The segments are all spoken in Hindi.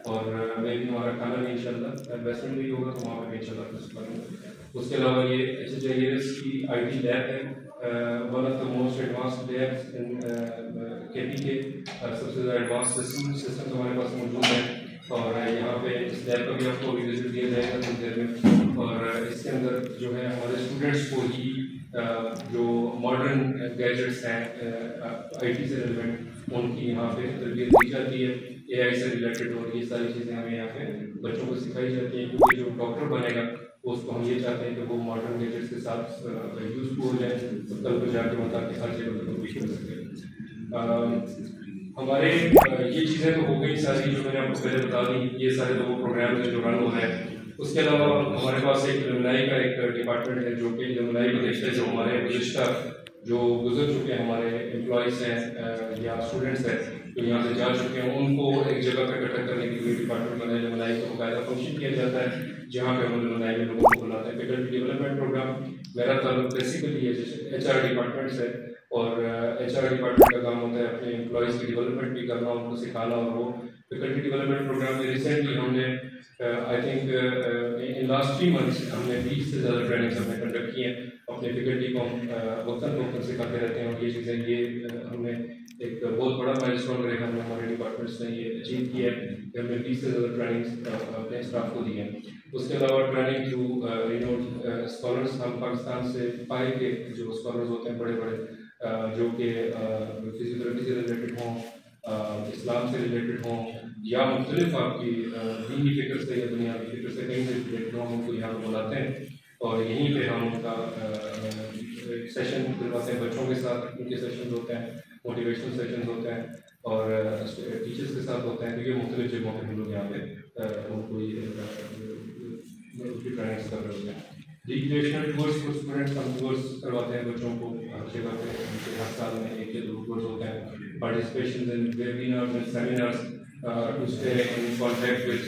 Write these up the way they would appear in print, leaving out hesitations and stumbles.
और में भी हमारा खाना भी इंशाल्लाह इन्वेस्टमेंट भी होगा तो वहाँ पर भी इंशाल्लाह कुछ करेंगे। उसके अलावा ये HHIS की IT लैब है, one of the most advanced labs in KPK, सबसे ज़्यादा एडवांस सिस्टम हमारे पास मौजूद है। और यहाँ पे इस लैब का भी आपको विजिट दिया जाएगा कुछ देर में। और इसके अंदर जो है हमारे स्टूडेंट्स को ही जो मॉडर्न गैजेट्स हैं IT से रिलेवेंट उनकी यहाँ पे तरबियत दी जाती है, AI से रिलेटेड, और ये सारी चीज़ें हमें यहाँ पे बच्चों को सिखाई जाती हैं। क्योंकि जो डॉक्टर बनेगा उसको हम ये चाहते हैं कि वो मॉडर्न गैजेट्स के साथ यूज़फुल हो जाए, तो कल को जाके बता के हर जगह पर भी कर सके। हमारे ये चीज़ें तो हो गई सारी जो मैंने आपको पहले बता दी, ये सारे तो वो प्रोग्राम है जो रन हो रहे हैं। उसके अलावा हमारे पास एक एलुमनाई का एक डिपार्टमेंट है जो कि एलुमनाई को देखते हैं, जो हमारे गुज़िश्ता जो गुजर चुके हैं हमारे एम्प्लॉयज़ हैं या स्टूडेंट्स हैं जो यहाँ से जा चुके हैं, उनको एक जगह पर इकट्ठा करने के लिए डिपार्टमेंट बनाया एलुमनाई को बाकायदा फंक्शन किया जाता है, जहाँ पे हम एलुमनाई में लोगों को बुलाते हैं। फैकल्टी डेवलपमेंट प्रोग्राम मेरा ताल्लुक बेसिकली HR डिपार्टमेंट से, और HR डिपार्टमेंट का काम होता है अपने एम्प्लॉयज़ की डेवलपमेंट भी करना, उनको सिखाना। और वो फैकल्टी डेवलपमेंट प्रोग्राम में रिसेंटली हमने I think in last 3 months हमने 20 से ज़्यादा ट्रेनिंग्स हमने कंडक्ट की हैं। अपने फैकल्टी को हम वक्तन सिखाते रहते हैं, और ये चीज़ें ये हमने एक बहुत बड़ा माइलस्टोन रहा हमने हमारे डिपार्टमेंट्स ने ये अचीव किया है कि हमने 20 से ज़्यादा ट्रेनिंग्स अपने स्टाफ को दी हैं। उसके अलावा ट्रेनिंग टू रिनोड स्कॉलर्स, हम पाकिस्तान से पाए के जो स्कॉलर्स होते हैं बड़े बड़े जो कि फिजियोथेरेपी से रिलेटेड हों, इस्लाम से रिलेटेड हों, या मुख्तलिफ आपकी दीनी फिक्र से या दुनियावी फिक्र से कहीं से रिलेटेड हों, उनको यहाँ पर बुलाते हैं और यहीं पे हम उनका सेशन करवाते हैं बच्चों के साथ। उनके सेशन होते हैं, मोटिवेशनल सेशन होते हैं, और टीचर्स के साथ होते हैं, क्योंकि मुख्तलिफ जगहों पर हम लोग यहाँ पे उनको उसकी ट्रेनिंग्स कर रहे होते हैं। रिक्रिएशनल टूर्स को स्टूडेंट्स हम टूर्स करवाते हैं बच्चों को हर जगह पे, उनके हर साल में 1 या 2 टूर्स होते हैं। Participation in webinars and seminars to stay in contact with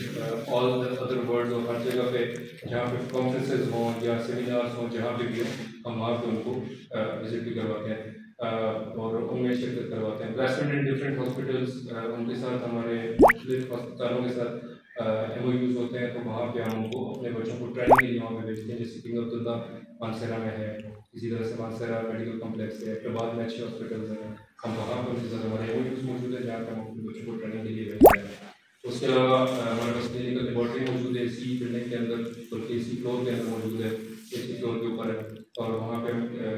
all the other world, और हर जगह पे जहाँ पे कॉन्फ्रेंसेज हों या सेमिनार्स हों, जहाँ पे भी हम वहाँ पे उनको विजिट भी करवाते हैं और उनमें शिरकत करवाते हैं। प्लेसमेंट इन डिफरेंट हॉस्पिटल्स, उनके साथ हमारे मुख्तलिफ अस्पतालों के साथ MOUs होते हैं, तो वहाँ पे हम उनको अपने बच्चों को ट्रेनिंग के लिए वहाँ पे भेजते हैं। जैसे किंग अब्दुल्ला मानसरा में है, इसी तरह से मानसरा मेडिकल कॉम्प्लेक्स है, इकबाल में अच्छे हॉस्पिटल्स हैं, हम वहाँ पर उनके साथ हमारे MOUs मौजूद है जहाँ पर हम अपने बच्चों को ट्रेनिंग के लिए भेजते हैं। उसके अलावा हमारे पास क्लिनिकल लेबॉर्ट्री मौजूद है इसी बिल्डिंग के अंदर, बल्कि इसी फ्लोर के अंदर मौजूद है, इसी फ्लोर के ऊपर है, और वहाँ पे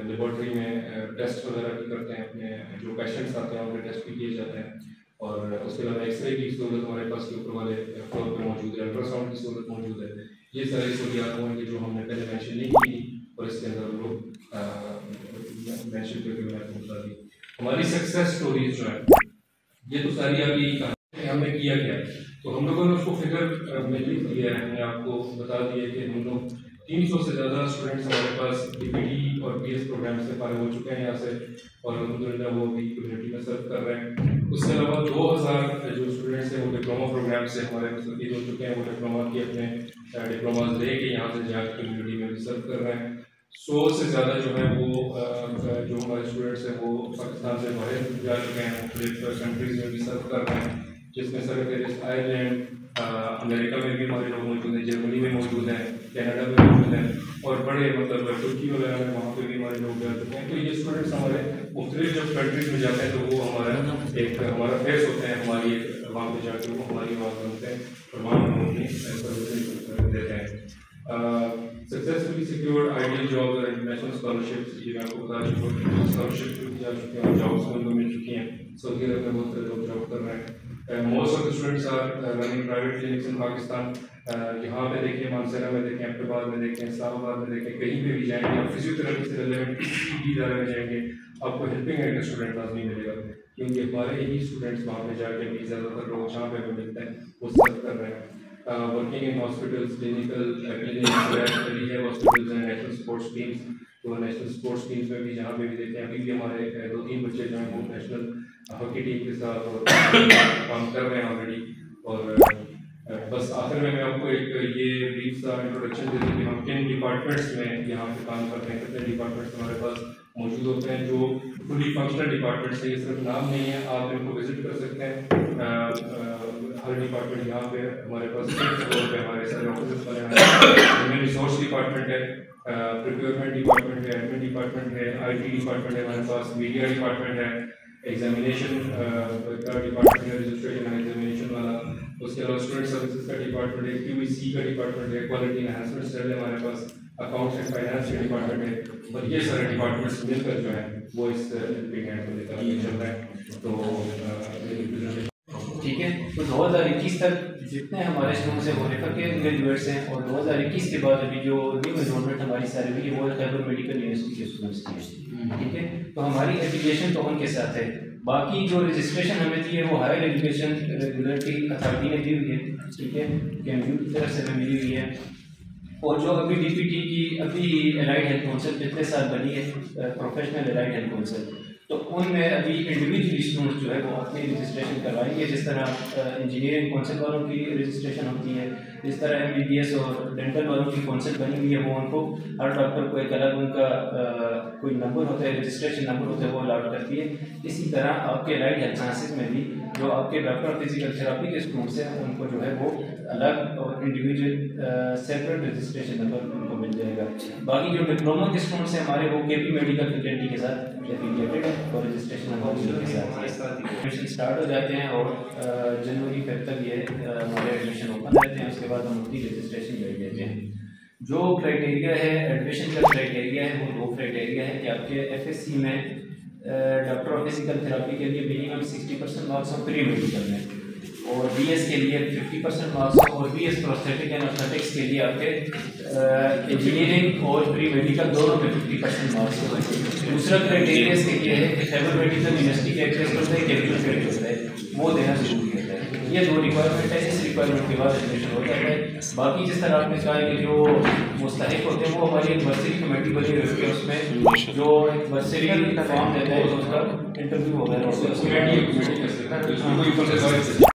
लेबॉर्ट्री में टेस्ट वगैरह भी करते हैं। अपने जो पेशेंट्स आते हैं उनके टेस्ट भी किए जाते हैं, और उसके अलावा एक्सरे की सहूलत हमारे पास के ऊपर वाले फ्लोर पर मौजूद है, अल्ट्रासाउंड की सहूलत मौजूद है। ये सारी सहूलियात होंगी जो हमने पहले मेंशन नहीं की थी, और इसके अंदर हम लोग मेंशन करके मैंने आपको बता दी। हमारी सक्सेस स्टोरीज जो है ये तो सारी अभी हमने किया क्या, तो हम लोगों ने उसको फिगर में लिख दिया है। हमने आपको बता दिया कि हम लोग 300 से ज़्यादा स्टूडेंट्स हमारे पास DPT और PS प्रोग्राम से फारिग हो चुके हैं यहाँ से, और अल्हम्दुलिल्लाह वो भी कम्युनिटी में सर्व कर रहे हैं। उसके अलावा 2000 जो स्टूडेंट्स हैं वो डिप्लोमा प्रोग्राम से हमारे मुस्तफ़ीद हो चुके हैं। वो डिप्लोमा की अपने डिप्लोमाज लेके यहाँ से जाकर कम्युनिटी में भी सर्व कर रहे हैं। 100 से ज़्यादा जो है वो जो हमारे स्टूडेंट्स हैं वो पाकिस्तान से बाहर जा चुके हैं, मुख्तलिफ कंट्रीज़ में भी सर्व कर रहे हैं, जिसमें सर्व आयरलैंड, अमेरिका में भी हमारे लोग मौजूद हैं, जर्मनी में मौजूद हैं, कनाडा में मौजूद हैं, और बड़े मतलब तुर्की वगैरह में वहाँ पे भी हमारे लोग जा चुके हैं। तो ये स्टूडेंट्स हमारे मुख्तलिफ जब कंट्रीज़ में जाते हैं तो वो हमारा फेस होते हैं, हमारी वहाँ पे जाकर वो हमारी आवाज़ बनते हैं और वहाँ पर अपनी सर्विस देते हैं। सक्सेसफुली सिक्योर्ड आइडियल जॉब और इंटरनेशनल स्कॉलरशिप्स, ये मैं आपको बता चुका हूँ, स्कॉलरशिप जा चुके हैं, जॉब्स उनको मिल चुकी हैं। सऊदी अरब में बहुत सारे लोग जॉब कर रहे हैं। Most of the students are running private clinics in Pakistan. यहाँ पे देखिए, मानसरा में देखें, अब्बाबाद में देखें, इस्लामाबाद में देखें, कहीं पे भी जाएंगे आप फिजियोथेरेपी से रिलेवेंट किसी भी इदारे में जाएंगे आपको हेल्पिंग हैंड का स्टूडेंट लाजमी मिलेगा, क्योंकि हमारे ही स्टूडेंट्स वहाँ पे जाके भी ज़्यादातर लोग जहाँ पे भी मिलते हैं वो सर्व कर रहे हैं। Working in hospitals, clinical rehab hospitals and national sports teams, तो नेशनल स्पोर्ट्स टीम्स में भी जहाँ पे भी देखें, अभी भी हमारे 2-3 बच्चे जो हैं वो नेशनल हॉकी टीम के साथ और काम कर रहे हैं ऑलरेडी। और बस आखिर में मैं आपको एक ये ब्रीफ सा इंट्रोडक्शन दे दूँ कि हम किन डिपार्टमेंट्स में यहाँ पे काम करते हैं, कितने डिपार्टमेंट्स हमारे पास मौजूद होते हैं जो फुली फंक्शनल डिपार्टमेंट्स है। ये सिर्फ नाम नहीं है, आप इनको विजिट कर सकते हैं। हर डिपार्टमेंट यहाँ पे हमारे पास फ्लोर पे हमारे सारे ऑफिस बने हुए हैं। ह्यूमन रिसोर्स डिपार्टमेंट है, प्रिक्योरमेंट डिपार्टमेंट है, एडमिन डिपार्टमेंट है, IT डिपार्टमेंट है हमारे पास, मीडिया डिपार्टमेंट है, एग्जामिनेशन का डिपार्टमेंट है, रजिस्ट्रेशन एंड एग्जामिनेशन वाला, उसके अलावा स्टूडेंट सर्विसेज का डिपार्टमेंट है, QEC का डिपार्टमेंट है, क्वालिटी एनहांसमेंट सेल है हमारे पास, अकाउंट्स एंड फाइनेंस का डिपार्टमेंट है। और ये सारे डिपार्टमेंट्स मिलकर जो है वो इस प्रीग्रेड को लेकर चल रहा है। तो ठीक है, तो 2021 तक जितने हमारे स्टूडेंट्स हैं वो रेफर के ग्रेजुएट्स हैं, और 2021 के बाद अभी जो न्यू एनरोलमेंट हमारी सारी हुई है वो खैबर मेडिकल यूनिवर्सिटी के स्टूडेंट्स की है। ठीक है, तो हमारी एप्लीकेशन तो उनके साथ है, बाकी जो रजिस्ट्रेशन हमें दी है वो हायर एजुकेशन रेगुलेटरी अथॉरिटी ने दी हुई है। ठीक है, KMU की तरफ से हमें मिली हुई है। और जो अभी DPT की अभी एलाइड हेल्थ काउंसिल पिछले साल बनी है, प्रोफेशनल एलाइड हेल्थ काउंसिल, तो उनमें अभी इंडिविजुअल स्टूडेंट्स जो है वो अपनी रजिस्ट्रेशन करवाएंगे। जिस तरह इंजीनियरिंग काउंसिल वालों की रजिस्ट्रेशन होती है, जिस तरह MBBS और डेंटल वालों की काउंसिल बनी हुई है, वो उनको हर डॉक्टर को एक अलग उनका कोई नंबर होता है, रजिस्ट्रेशन नंबर होता है, वो अलाउड करती है। इसी तरह आपके एलाइड हेल्थ साइंसेज में भी जो आपके डॉक्टर ऑफ फिजिकल थेरापी के स्टूडेंट्स हैं उनको जो है वो अलग और इंडिविजुअल सेपरेट रजिस्ट्रेशन नंबर उनको मिल जाएगा। बाकी जो डिप्लोमा के स्टूडेंट्स हैं हमारे वो KP मेडिकल फैकल्टी के साथ एफिलिएटेड है और रजिस्ट्रेशन नंबर के साथ एडमिशन स्टार्ट हो जाते हैं, और जनवरी फेब तक ये हमारे एडमिशन ओपन रहते हैं। उसके बाद हम उनकी रजिस्ट्रेशन भेज देते हैं। जो क्राइटेरिया है एडमिशन का क्राइटेरिया है वो 2 क्राइटेरिया है कि आपके FSC में डॉक्टर ऑफ फिजिकल थेरापी के लिए मिनिमम 60% मार्क्स हो प्री मेडिकल में, और BS के लिए 50% मार्क्स हो, और BS प्रोस्थेटिक एंड ऑस्थेटिक्स के लिए आपके इंजीनियरिंग और प्री मेडिकल दोनों में 50% मार्क्स हो। दूसरा क्राइटेरिया इसके लिए है कि खैबर मेडिकल यूनिवर्सिटी का एक टेस्ट होता है, कैपिटल क्रेडिट होता है, वो देना जरूरी होता है। ये 2 रिक्वायरमेंट है, इस रिक्वायरमेंट के बाद एडमिशन हो जाता है। बाकी जिस तरह आपने कहा कि जो मुस्तहिक होते हैं वो हमारी एक बर्सरी कमेटी बनी हुई है, उसमें जो एक बर्सरी फॉर्म देता है तो उसका इंटरव्यू वगैरह होता है।